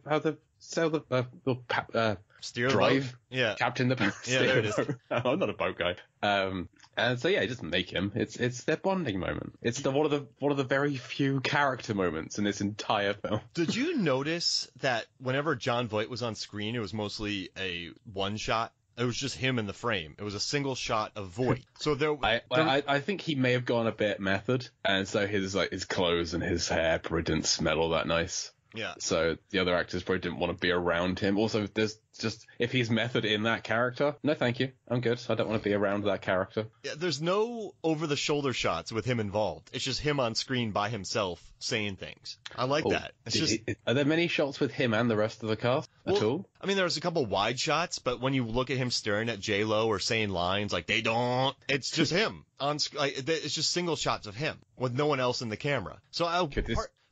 how the sail Steer the drive, boat? Yeah. captain the boat. Yeah, there it is. I'm not a boat guy. And so yeah, it doesn't make him. It's their bonding moment. It's one of the very few character moments in this entire film. Did you notice that whenever John Voight was on screen, it was mostly a one shot? It was just him in the frame. It was a single shot of Voight. So I think he may have gone a bit method, and so his clothes and his hair probably didn't smell all that nice. Yeah. So the other actors probably didn't want to be around him. Also, there's just, if he's method in that character, no thank you. I'm good. I don't want to be around that character. Yeah, there's no over-the-shoulder shots with him involved. It's just him on screen by himself saying things. I like that. Are there many shots with him and the rest of the cast at all? I mean, there's a couple wide shots, but when you look at him staring at J-Lo or saying lines like, they don't, it's just him. It's just single shots of him with no one else in the camera. So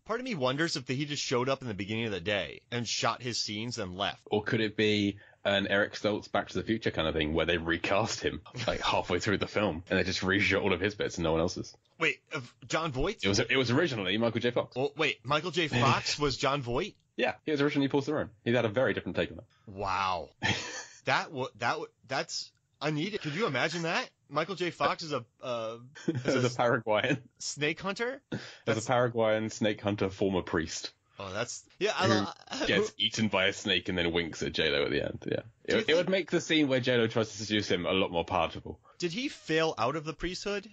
part of me wonders if he just showed up in the beginning of the day and shot his scenes and left. Or could it be an Eric Stoltz Back to the Future kind of thing where they recast him like halfway through the film and they just reshot all of his bits and no one else's? Wait, John Voight? It was originally Michael J. Fox. Well, wait, Michael J. Fox was John Voight? Yeah, he was originally Paul Theron. He had a very different take on it. Wow. That's unneeded. Could you imagine that? Michael J. Fox is a Paraguayan snake hunter. As a Paraguayan snake hunter, former priest. Oh, that's who gets eaten by a snake and then winks at J-Lo at the end. Yeah, it would make the scene where J-Lo tries to seduce him a lot more palatable. Did he fail out of the priesthood?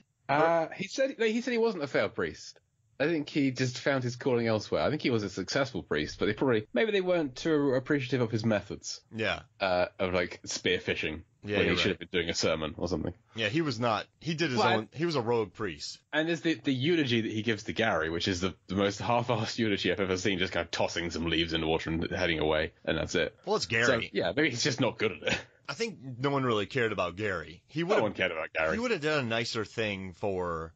He said he wasn't a failed priest. I think he just found his calling elsewhere. I think he was a successful priest, but maybe they weren't too appreciative of his methods. Yeah. Of like spearfishing. Yeah, when he should have been doing a sermon or something. Yeah, he was not. He did his own. He was a rogue priest. And there's the eulogy that he gives to Gary, which is the most half-assed eulogy I've ever seen, just kind of tossing some leaves in the water and heading away, and that's it. Well, it's Gary. So, yeah, maybe he's just not good at it. I think no one really cared about Gary. No one cared about Gary. He would have done a nicer thing for,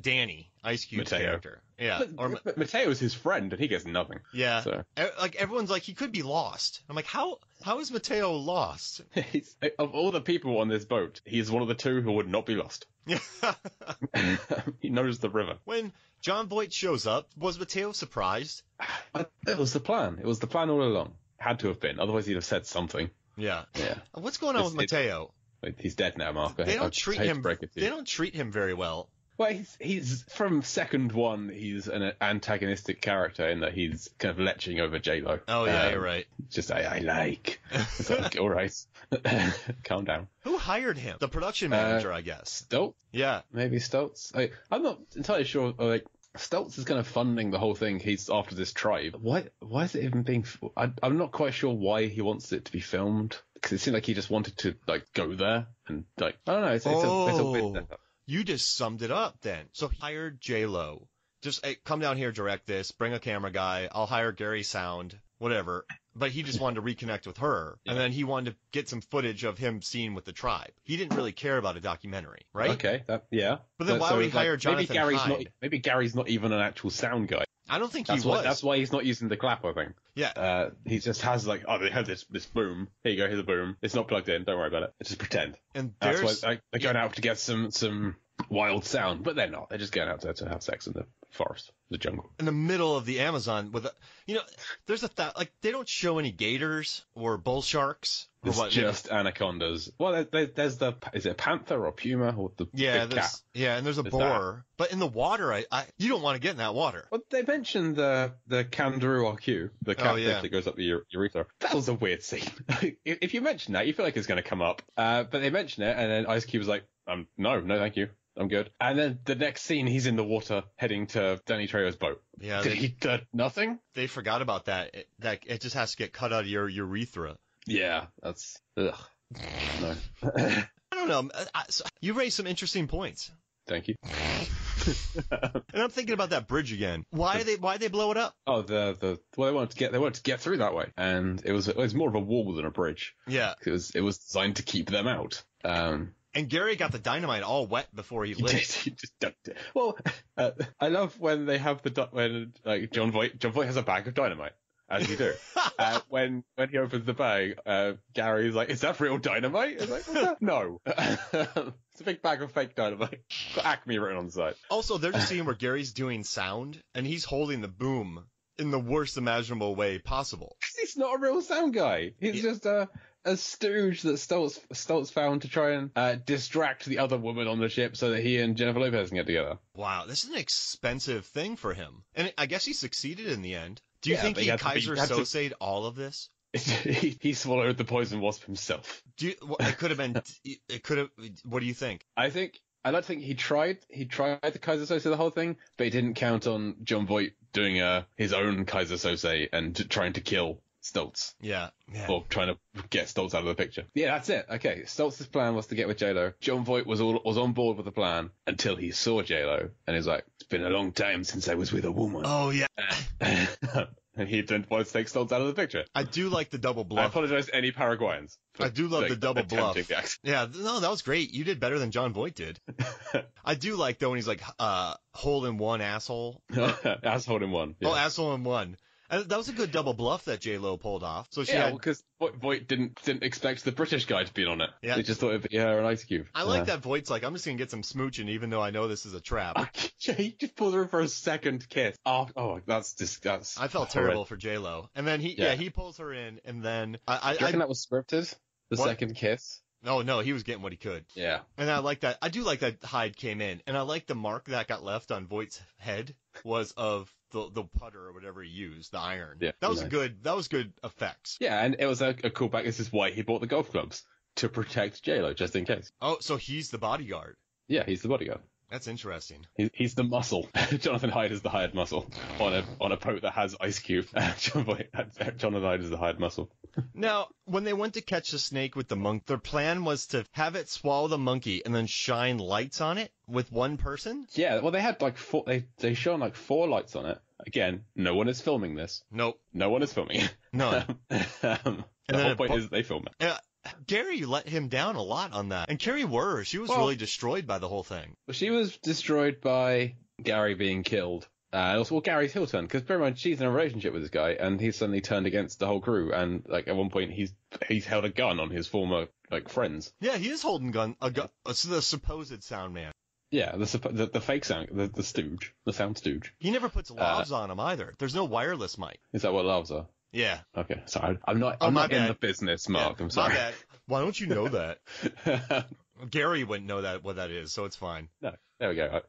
Danny, Ice Cube's character. Yeah. But Mateo's his friend, and he gets nothing. Yeah. So. Like, everyone's like, he could be lost. I'm like, how is Mateo lost? Of all the people on this boat, he's one of the two who would not be lost. He knows the river. When John Voight shows up, was Mateo surprised? It was the plan. It was the plan all along. Had to have been. Otherwise, he'd have said something. Yeah. Yeah. What's going on with Mateo? He's dead now, Mark. They don't treat him very well. Well, he's from second one. He's an antagonistic character in that he's kind of leching over J-Lo. Oh yeah, you're right. Just I like. It's like, all right, calm down. Who hired him? The production manager, I guess. Stoltz. Yeah, maybe Stoltz. I'm not entirely sure. Like Stoltz is kind of funding the whole thing. He's after this tribe. Why is it even being? I'm not quite sure why he wants it to be filmed. Because it seemed like he just wanted to like go there and like I don't know. It's a bit. You just summed it up then. So he hired J-Lo. Just, hey, come down here, direct this, bring a camera guy, I'll hire Gary Sound, whatever. But he just wanted to reconnect with her. Yeah. And then he wanted to get some footage of him seen with the tribe. He didn't really care about a documentary, right? Okay, yeah. But then why would he hire Jonathan Hyde? Maybe Gary's not even an actual sound guy. I don't think he was. That's why he's not using the clapper thing. Yeah. He just has like, they have this boom. Here you go, here's a boom. It's not plugged in. Don't worry about it. Just pretend. And that's why they're going out to get some wild sound, but they're not. They're just going out to have sex in the forest, the jungle. In the middle of the Amazon with there's they don't show any gators or bull sharks. It's just anacondas. Well, there's is it a panther or puma or the big cat? Yeah, and there's a boar. But in the water, you don't want to get in that water. Well, they mentioned the kangaroo RQ, the catfish that goes up the urethra. That was a weird scene. If you mention that, you feel like it's going to come up. But they mention it, and then Ice Cube was like, no, thank you. I'm good. And then the next scene, he's in the water heading to Danny Trejo's boat. Yeah. Did he do nothing? They forgot about that. It just has to get cut out of your urethra. Yeah, that's... Ugh. No. I don't know. You raised some interesting points. Thank you. And I'm thinking about that bridge again. Why they blow it up? Oh, they wanted to get through that way, and it was more of a wall than a bridge. Yeah, because it was designed to keep them out. And Gary got the dynamite all wet before he lit it. He just dumped it. Well, I love when they have when like John Voight has a bag of dynamite. As you do. When he opens the bag, Gary's like, "Is that real dynamite?" It's like, "What's that?" No. It's a big bag of fake dynamite. Got Acme written on the side. Also, there's a scene where Gary's doing sound, and he's holding the boom in the worst imaginable way possible. He's not a real sound guy. He's just a stooge that Stoltz found to try and distract the other woman on the ship so that he and Jennifer Lopez can get together. Wow, this is an expensive thing for him. And I guess he succeeded in the end. Do you think he Kaiser Sose'd all of this? He swallowed the poison wasp himself. It could have been. It could have. What do you think? I like to think he tried the Kaiser Sose the whole thing, but he didn't count on John Voight doing his own Kaiser Sose and trying to kill Stoltz. Yeah. Or trying to get Stoltz out of the picture. Yeah, that's it. Okay, Stoltz's plan was to get with J-Lo. John Voight was on board with the plan until he saw J-Lo, and he's like, it's been a long time since I was with a woman. Oh, yeah. And he didn't want to take Stoltz out of the picture. I do like the double bluff. I apologize to any Paraguayans. I do love the double bluff. Yeah, no, that was great. You did better than John Voight did. I do like, though, when he's like, hole in one asshole. Asshole in one. Yeah. Oh, asshole in one. And that was a good double bluff that J-Lo pulled off. So because Voight didn't expect the British guy to be on it. Yeah. They just thought it'd be her and Ice Cube. I like that Voight's like, I'm just going to get some smooching even though I know this is a trap. He just pulls her in for a second kiss. Oh, that's I felt terrible for J-Lo. And then he pulls her in, and then Do you reckon that was scripted? The second kiss? No, he was getting what he could. Yeah. And I like that. I do like that Hyde came in, and I like the mark that got left on Voight's head was of the putter or whatever he used, the iron. Yeah. That was good effects. Yeah, and it was a callback. This is why he bought the golf clubs, to protect J-Lo, just in case. Oh, so he's the bodyguard. Yeah, he's the bodyguard. That's interesting. He's the muscle. Jonathan Hyde is the hired muscle on a boat that has Ice Cube. Jonathan Hyde is the hired muscle. Now, when they went to catch the snake with the monk, their plan was to have it swallow the monkey and then shine lights on it with one person? Yeah, well, they had like four. They shone like 4 lights on it. Again, no one is filming this. Nope. No one is filming it. No. The whole point is they film it. Gary let him down a lot on that. And Carrie she was really destroyed by the whole thing. Well, she was destroyed by Gary being killed. And also, Gary's heel turn, because bear in mind, she's in a relationship with this guy, and he's suddenly turned against the whole crew, and like at one point he's held a gun on his former like friends. Yeah, he is holding a gun. It's the supposed sound man. Yeah, the fake sound, the stooge, the sound stooge. He never puts lavs on him either. There's no wireless mic. Is that what lavs are? Yeah. Okay, sorry. I'm not in the business, Mark. Yeah, I'm sorry. My bad. Why don't you know that? Gary wouldn't know what that is, so it's fine. No, there we go.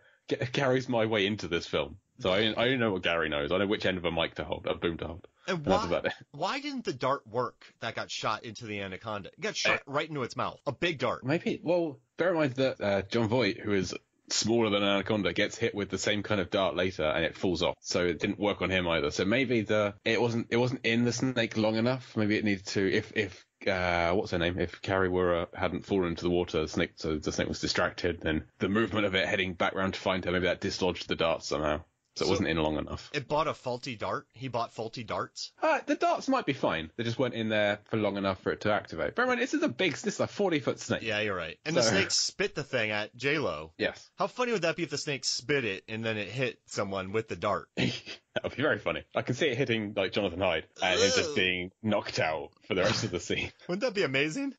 Gary's my way into this film. So I know what Gary knows. I know which end of a mic to hold, a boom to hold. And that's about it. Why didn't the dart work that got shot into the Anaconda? It got shot right into its mouth. A big dart. Maybe, well, bear in mind that John Voight, who is smaller than an Anaconda, gets hit with the same kind of dart later and it falls off. So it didn't work on him either. So maybe it wasn't in the snake long enough. Maybe it needed to, if what's her name? If Carrie hadn't fallen into the water, the snake was distracted, then the movement of it heading back round to find her, maybe that dislodged the dart somehow. So it wasn't in long enough. It bought a faulty dart? He bought faulty darts? The darts might be fine. They just weren't in there for long enough for it to activate. Bear in mind, this is a 40-foot snake. Yeah, you're right. And the snake spit the thing at J-Lo. Yes. How funny would that be if the snake spit it and then it hit someone with the dart? That would be very funny. I can see it hitting like Jonathan Hyde and him just being knocked out for the rest of the scene. Wouldn't that be amazing?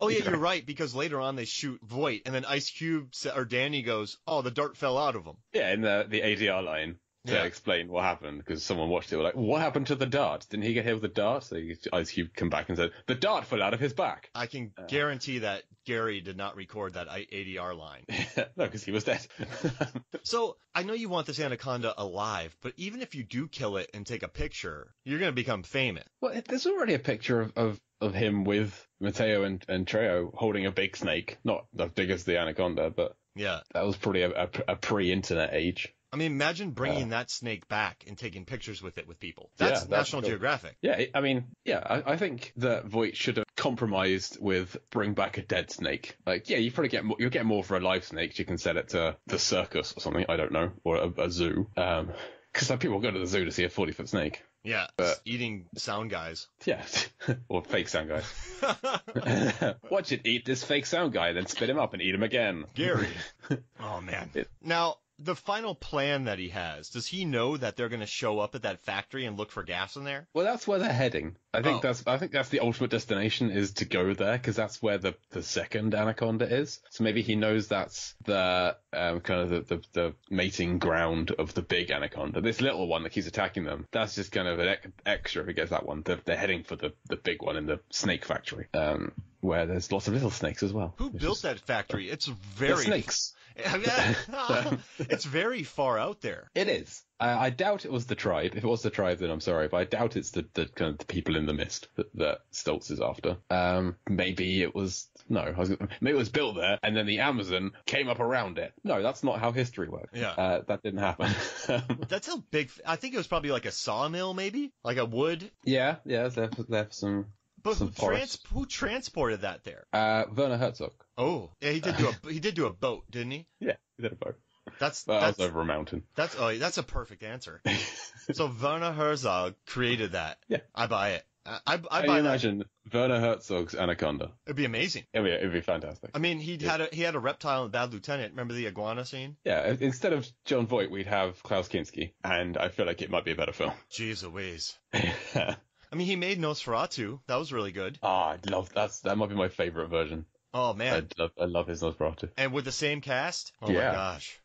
Oh yeah, you're right, because later on they shoot Voight and then Ice Cube or Danny goes, "Oh, the dart fell out of him." Yeah, in the ADR line to explain what happened, because someone watched it, were like, "What happened to the dart? Didn't he get hit with the dart?" So Ice Cube come back and said, "The dart fell out of his back." I can guarantee that Gary did not record that ADR line. No, because he was dead. So I know you want this Anaconda alive, but even if you do kill it and take a picture, you're going to become famous. Well, there's already a picture of him with Mateo and Trejo holding a big snake, not as big as the Anaconda, but yeah, that was probably a pre-internet age. I mean, imagine bringing that snake back and taking pictures with it with people. That's National Geographic. Yeah, I mean, I think that Voight should have compromised with bring back a dead snake. Like, yeah, you probably you'll get more for a live snake. You can sell it to the circus or something, I don't know, or a zoo. Because people go to the zoo to see a 40-foot snake. Yeah, but eating sound guys. Yeah, or fake sound guys. Watch it eat this fake sound guy, then spit him up and eat him again. Gary. Oh, man. Now, the final plan that he has, does he know that they're going to show up at that factory and look for gas in there? Well, that's where they're heading. I think that's the ultimate destination, is to go there, because that's where the second Anaconda is. So maybe he knows that's the kind of the mating ground of the big Anaconda. This little one that keeps attacking them, that's just kind of an extra if he gets that one. They're heading for the big one in the snake factory, where there's lots of little snakes as well. Who built that factory? It's very snakes. It's very far out there. It is. I doubt it was the tribe. If it was the tribe, then I'm sorry, but I doubt it's the kind of the people in the mist that Stoltz is after. Maybe it was maybe it was built there, and then the Amazon came up around it. No, that's not how history works. Yeah, that didn't happen. That's how big. I think it was probably like a sawmill, maybe like a wood. Yeah. There's some. But who transported that there? Werner Herzog. Oh, yeah, he did do a boat, didn't he? Yeah, he did a boat. That's over a mountain. That's a perfect answer. So Werner Herzog created that. Yeah, I buy it. I buy that. Imagine Werner Herzog's Anaconda. It'd be amazing. It'd be fantastic. I mean, he had a reptile in Bad Lieutenant. Remember the iguana scene? Yeah. Instead of John Voight, we'd have Klaus Kinski, and I feel like it might be a better film. Jeez Louise. I mean, he made Nosferatu. That was really good. I love that might be my favorite version. Oh man, I love his Nosferatu. And with the same cast? Oh yeah. My gosh.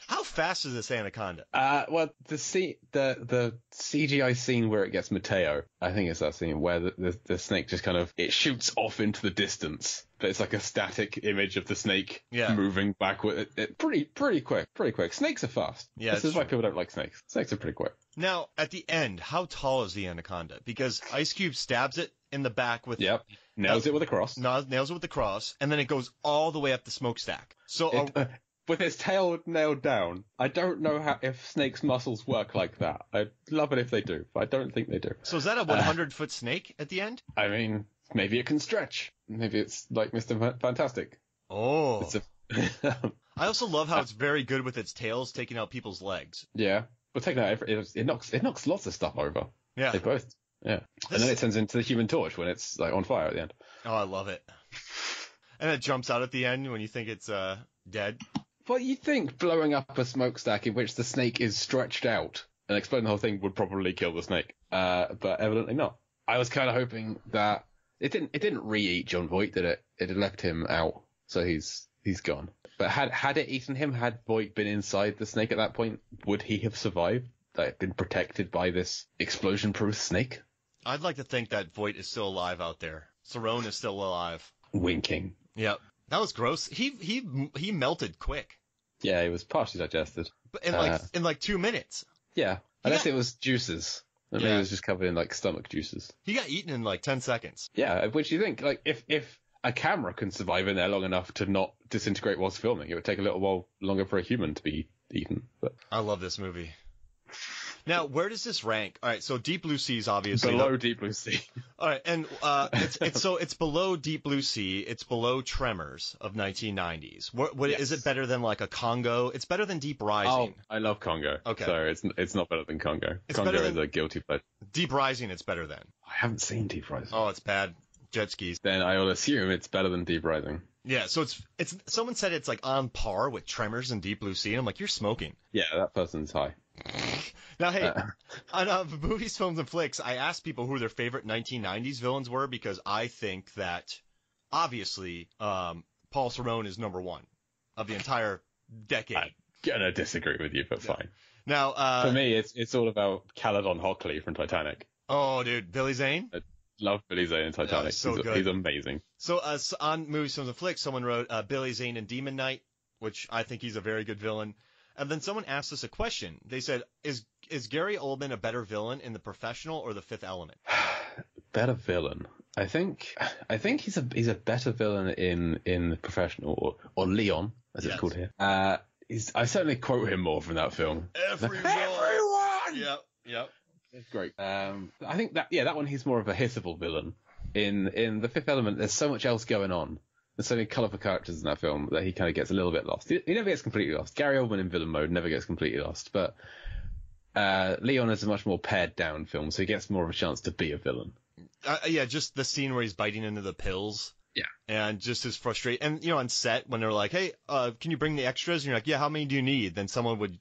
How fast is this Anaconda? Well, the CGI scene where it gets Mateo, I think it's that scene where the snake just kind of, it shoots off into the distance, but it's like a static image of the snake moving backward. Pretty quick. Snakes are fast. Yeah, this is why people don't like snakes. Snakes are pretty quick. Now, at the end, how tall is the Anaconda? Because Ice Cube stabs it in the back with... Yep. Nails it with a cross. Nails it with the cross, and then it goes all the way up the smokestack. So... with its tail nailed down, I don't know if snakes' muscles work like that. I'd love it if they do, but I don't think they do. So is that a 100-foot snake at the end? I mean, maybe it can stretch. Maybe it's like Mr. Fantastic. Oh. I also love how it's very good with its tails taking out people's legs. Yeah. Well, taking out it knocks lots of stuff over. Yeah. They both. Yeah. And then it turns into the Human Torch when it's like on fire at the end. Oh, I love it. And it jumps out at the end when you think it's dead. Well, you think blowing up a smokestack in which the snake is stretched out and exploding the whole thing would probably kill the snake, but evidently not. I was kind of hoping that it didn't re-eat John Voight, did it? It had left him out, so he's gone. But had it eaten him, had Voight been inside the snake at that point, would he have survived? Like, been protected by this explosion-proof snake? I'd like to think that Voight is still alive out there. Cerrone is still alive. Winking. Yep. That was gross. He melted quick. Yeah, he was partially digested. But in like 2 minutes. Yeah. Unless it was juices. Maybe it was just covered in like stomach juices. He got eaten in like 10 seconds. Yeah, which you think, like, if a camera can survive in there long enough to not disintegrate whilst filming, it would take a little while longer for a human to be eaten. But I love this movie. Now, where does this rank? All right, so Deep Blue Sea is obviously below Deep Blue Sea. All right, and it's below Deep Blue Sea. It's below Tremors of 1990s. What yes. Is it better than like a Congo? It's better than Deep Rising. Oh, I love Congo. Okay, so it's not better than Congo. Congo is a guilty pleasure. Deep Rising, it's better than. I haven't seen Deep Rising. Oh, it's bad. Jet skis. Then I will assume it's better than Deep Rising. Yeah, so it's someone said it's like on par with Tremors and Deep Blue Sea. And I'm like, you're smoking. Yeah, that person's high. Now, hey, on Movies, Films, and Flicks, I asked people who their favorite 1990s villains were because I think that, obviously, Paul Cerrone is number one of the entire decade. I'm gonna disagree with you, but fine. Now, for me, it's all about Caledon Hockley from Titanic. Oh, dude, Billy Zane? I love Billy Zane in Titanic. So good. He's amazing. So on Movies, Films, and Flicks, someone wrote Billy Zane in Demon Knight, which I think he's a very good villain. And then someone asked us a question. They said, is Gary Oldman a better villain in The Professional or The Fifth Element? Better villain. I think he's a better villain in The Professional or Leon, as it's called here. I certainly quote him more from that film. Everyone! Yep. It's great. I think that one he's more of a hissable villain. In The Fifth Element, there's so much else going on. There's so many colourful characters in that film that he kind of gets a little bit lost. He never gets completely lost. Gary Oldman in villain mode never gets completely lost. But Leon is a much more pared down film, so he gets more of a chance to be a villain. Just the scene where he's biting into the pills. Yeah. And just his frustration. And, you know, on set, when they're like, hey, can you bring the extras? And you're like, yeah, how many do you need? Then someone would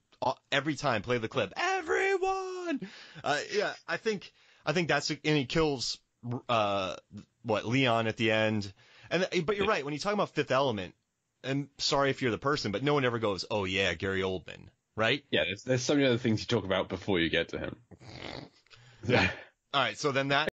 every time play the clip. Everyone! Yeah, I think that's, and he kills, Leon at the end. But you're right, when you talk about Fifth Element, and sorry if you're the person, but no one ever goes, oh yeah, Gary Oldman, right? Yeah, there's so many other things you talk about before you get to him. Yeah. All right, so then that